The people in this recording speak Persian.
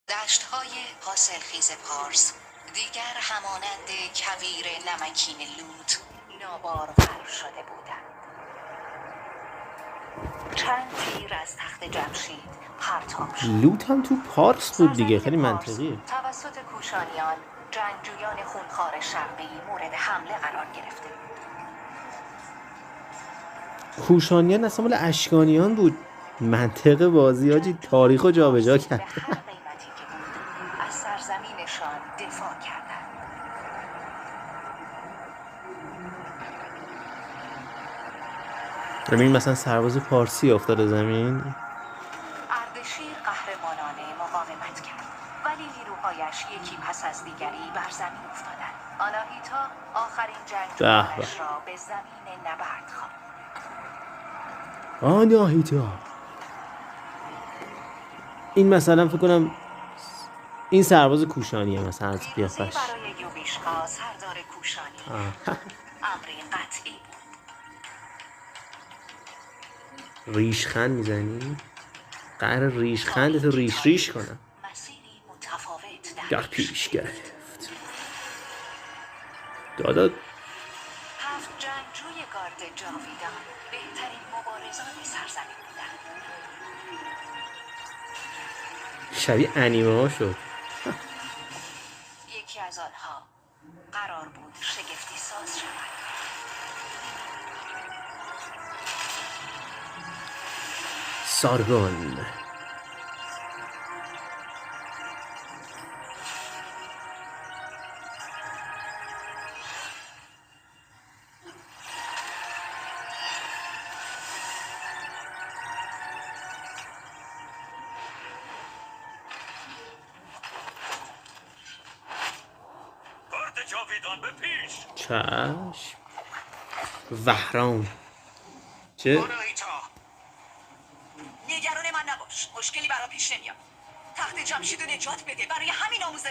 دشت‌های حاصلخیز پارس دیگر همانند کویر نمکین لوط نابارور شده بودند. چند تیر از تخت جمشید پرتاب شد. لوط هم تو پارس بود دیگه، خیلی منطقیه. توسط کوشانیان جنگجویان خونخوار شرقی مورد حمله قرار گرفته بود. کوشانیان اصلا مال اشکانیان بود. منطق بازی حاجی تاریخو جابجا کرد. به هر قیمتی که بود از سرزمینشان دفاع کردند. ببین مثلا سرباز پارسی افتاده زمین. اردشیر قهرمانانه مقاومت کرد ولی نیروهایش یکی پس از دیگری بر زمین افتادند. آناهیتا آخرین جنگجویانش را به زمین نبرد خواند. آناهیتا این مثلا فکر کنم این سرباز کوشانیه مثلا از قیافش. برای یوبیشکا سردار کوشانی امری قطعی بود. ریشخند میزنی؟ قرار ریشخند تو ریش کنم. مسیری متفاوت در پیش گرفت. دادا 7 جنگجوی گارد جاویدان بهترین مبارزان سرزمین بودند. شبیه انیمه ها شد. یکی از آنها قرار بود شگفتی ساز شود. سارگون جاویدان به پیش. چشم وحرام چه؟ آناهیتا نگران من نباش، مشکلی برا پیش نمیاد. تخت جمشید رو نجات بده، برای همین آموزش